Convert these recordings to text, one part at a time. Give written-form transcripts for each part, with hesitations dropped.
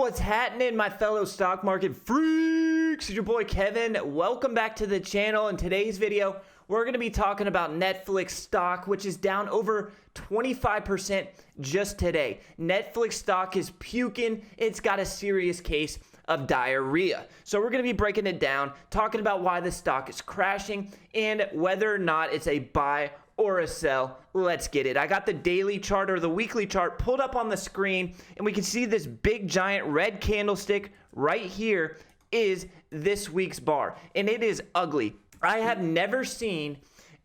What's happening, my fellow stock market freaks? It's your boy Kevin. Welcome back to the channel. In today's video, we're going to be talking about Netflix stock, which is down over 25% just today. Netflix stock is puking. It's got a serious case of diarrhea. So we're going to be breaking it down, talking about why the stock is crashing and whether or not it's a buy or a sell. Let's get it. I got the daily chart or the weekly chart pulled up on the screen, and we can see this big giant red candlestick right here is this week's bar, and it is ugly. I have never seen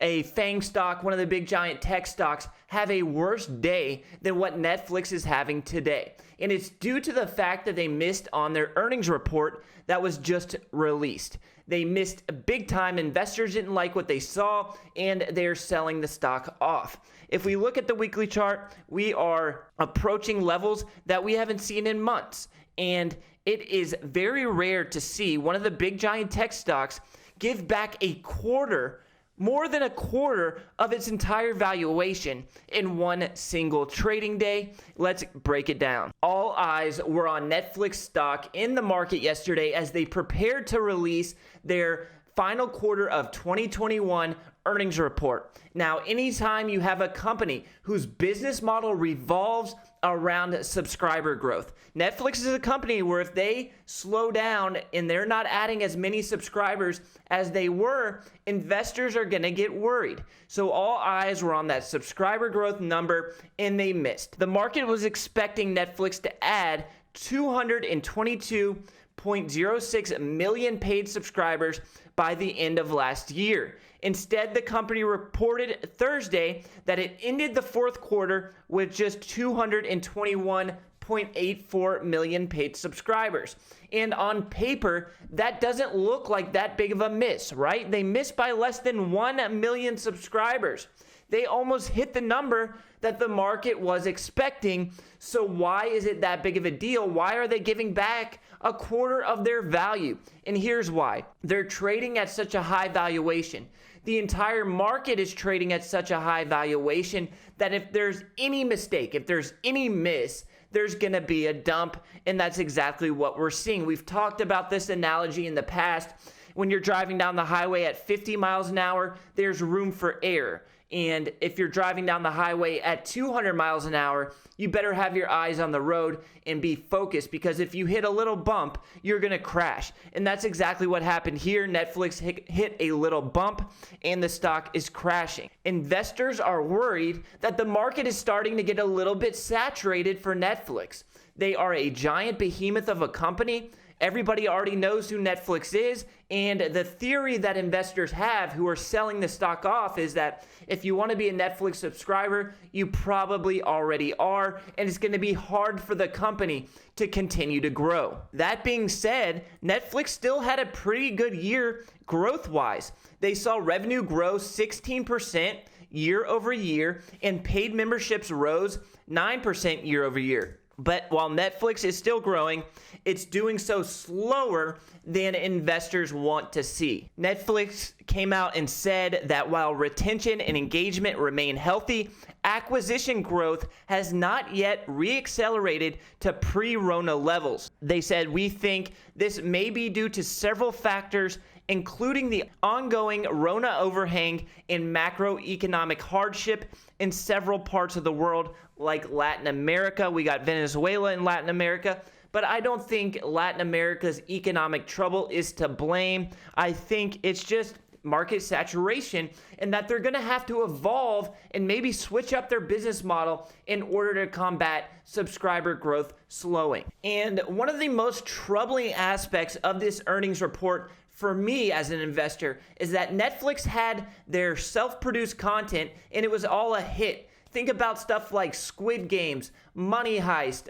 a FANG stock, one of the big giant tech stocks, have a worse day than what Netflix is having today. And it's due to the fact that they missed on their earnings report that was just released. They missed big time. Investors didn't like what they saw, and they're selling the stock off. If we look at the weekly chart, we are approaching levels that we haven't seen in months. And it is very rare to see one of the big giant tech stocks give back a quarter, more than a quarter of its entire valuation in one single trading day. Let's break it down. All eyes were on Netflix stock in the market yesterday as they prepared to release their final quarter of 2021 earnings report. Now, anytime you have a company whose business model revolves around subscriber growth, Netflix is a company where if they slow down and they're not adding as many subscribers as they were, investors are going to get worried. So all eyes were on that subscriber growth number, and they missed. The market was expecting Netflix to add 222.06 million paid subscribers by the end of last year. Instead, the company reported Thursday that it ended the fourth quarter with just 221.84 million paid subscribers. And on paper, that doesn't look like that big of a miss, right? They missed by less than 1 million subscribers. They almost hit the number that the market was expecting. So why is it that big of a deal? Why are they giving back a quarter of their value? And here's why. They're trading at such a high valuation. The entire market is trading at such a high valuation that if there's any mistake, if there's any miss, there's going to be a dump, and that's exactly what we're seeing. We've talked about this analogy in the past. When you're driving down the highway at 50 miles an hour, there's room for error. And if you're driving down the highway at 200 miles an hour, you better have your eyes on the road and be focused, because if you hit a little bump, you're going to crash. And that's exactly what happened here. Netflix hit a little bump and the stock is crashing. Investors are worried that the market is starting to get a little bit saturated for Netflix. They are a giant behemoth of a company. Everybody already knows who Netflix is, and the theory that investors have who are selling the stock off is that if you want to be a Netflix subscriber, you probably already are, and it's going to be hard for the company to continue to grow. That being said, Netflix still had a pretty good year growth-wise. They saw revenue grow 16% year over year, and paid memberships rose 9% year over year. But while Netflix is still growing, it's doing so slower than investors want to see. Netflix came out and said that while retention and engagement remain healthy, acquisition growth has not yet reaccelerated to pre-Rona levels. They said, "We think this may be due to several factors, including the ongoing Rona overhang and macroeconomic hardship in several parts of the world, like Latin America." We got Venezuela in Latin America, but I don't think Latin America's economic trouble is to blame. I think it's just market saturation, and that they're going to have to evolve and maybe switch up their business model in order to combat subscriber growth slowing. And one of the most troubling aspects of this earnings report for me as an investor is that Netflix had their self-produced content and it was all a hit. Think about stuff like Squid Games, Money Heist,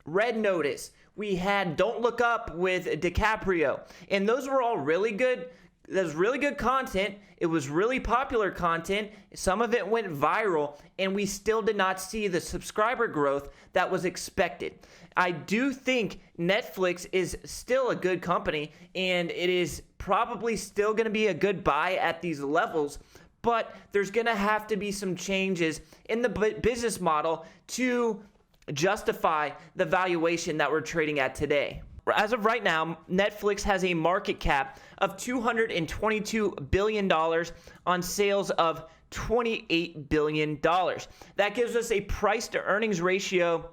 Red Notice. We had Don't Look Up with DiCaprio, and those were all really good. There's really good content. It was really popular content. Some of it went viral, and we still did not see the subscriber growth that was expected. I do think Netflix is still a good company, and it is probably still going to be a good buy at these levels, but there's going to have to be some changes in the business model to justify the valuation that we're trading at today. As of right now, Netflix has a market cap of $222 billion on sales of $28 billion. That gives us a price to earnings ratio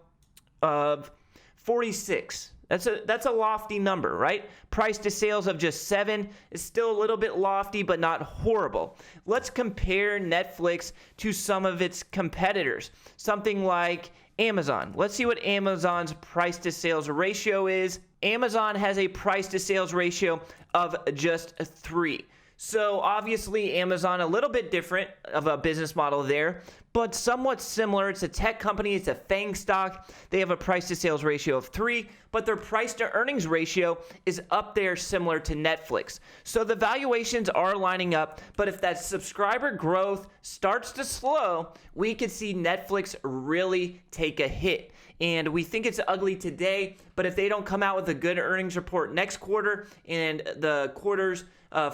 of 46. That's a lofty number, right? Price to sales of just 7 is still a little bit lofty, but not horrible. Let's compare Netflix to some of its competitors, something like Amazon. Let's see what Amazon's price to sales ratio is. Amazon has a price to sales ratio of just 3. So obviously Amazon, a little bit different of a business model there, but somewhat similar. It's a tech company. It's a FANG stock. They have a price to sales ratio of 3, but their price to earnings ratio is up there similar to Netflix. So the valuations are lining up, but if that subscriber growth starts to slow, we could see Netflix really take a hit. And we think it's ugly today, but if they don't come out with a good earnings report next quarter and the quarters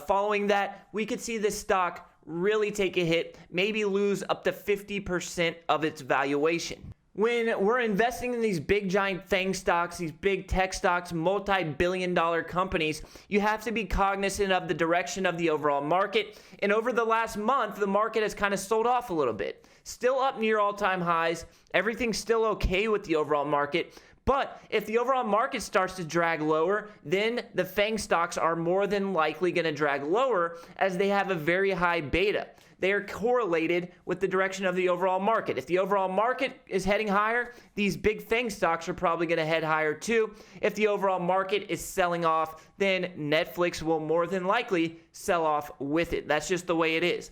following that, we could see this stock really take a hit, maybe lose up to 50% of its valuation. When we're investing in these big giant FANG stocks, these big tech stocks, multi-billion-dollar companies, you have to be cognizant of the direction of the overall market. And over the last month, the market has kind of sold off a little bit. Still up near all-time highs. Everything's still okay with the overall market. But if the overall market starts to drag lower, then the FANG stocks are more than likely going to drag lower as they have a very high beta. They are correlated with the direction of the overall market. If the overall market is heading higher, these big FANG stocks are probably going to head higher too. If the overall market is selling off, then Netflix will more than likely sell off with it. That's just the way it is.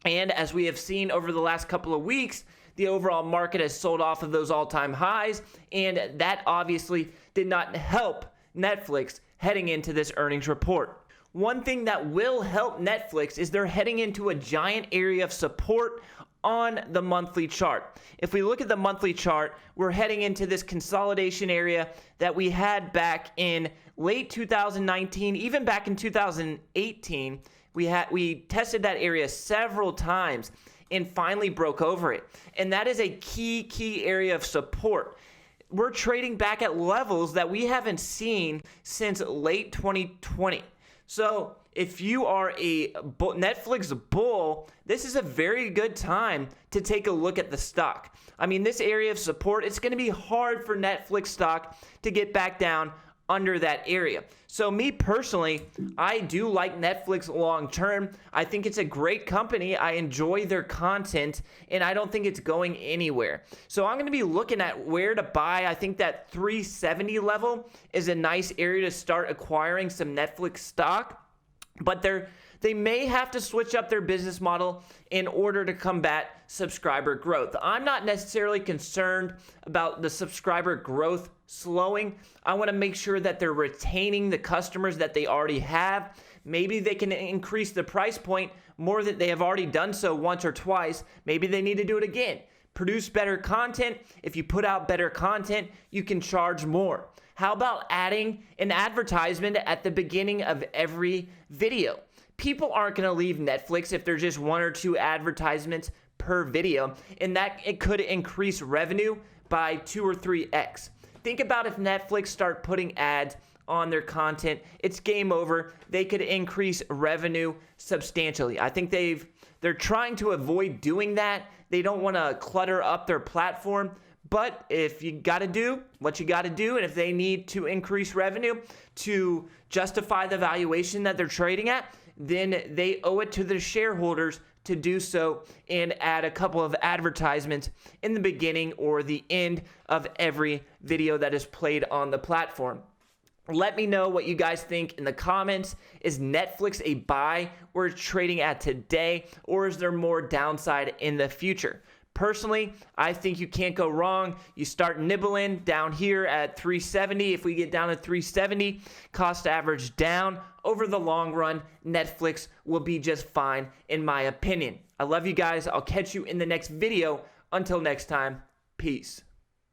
And as we have seen over the last couple of weeks, the overall market has sold off of those all-time highs, and that obviously did not help Netflix heading into this earnings report. One thing that will help Netflix is they're heading into a giant area of support on the monthly chart. If we look at the monthly chart, we're heading into this consolidation area that we had back in late 2019, even back in 2018. We tested that area several times and finally broke over it. And that is a key area of support. We're trading back at levels that we haven't seen since late 2020. So if you are a Netflix bull, this is a very good time to take a look at the stock. I mean, this area of support, it's going to be hard for Netflix stock to get back down under that area. So me personally, I do like Netflix long term. I think it's a great company. I enjoy their content, and I don't think it's going anywhere. So I'm going to be looking at where to buy. I think that 370 level is a nice area to start acquiring some Netflix stock, but they may have to switch up their business model in order to combat subscriber growth. I'm not necessarily concerned about the subscriber growth slowing. I want to make sure that they're retaining the customers that they already have. Maybe they can increase the price point more than they have already done so once or twice. Maybe they need to do it again. Produce better content. If you put out better content, you can charge more. How about adding an advertisement at the beginning of every video? People aren't going to leave Netflix if there's just 1 or 2 advertisements per video, and that it could increase revenue by 2 or 3x. Think about if Netflix start putting ads on their content, it's game over. They could increase revenue substantially. I think they're trying to avoid doing that. They don't want to clutter up their platform. But if you got to do what you got to do, and if they need to increase revenue to justify the valuation that they're trading at, then they owe it to their shareholders to do so and add a couple of advertisements in the beginning or the end of every video that is played on the platform. Let me know what you guys think in the comments. Is Netflix a buy we're trading at today, or is there more downside in the future? Personally, I think you can't go wrong. You start nibbling down here at 370. If we get down to 370, cost average down. Over the long run, Netflix will be just fine, in my opinion. I love you guys. I'll catch you in the next video. Until next time, peace.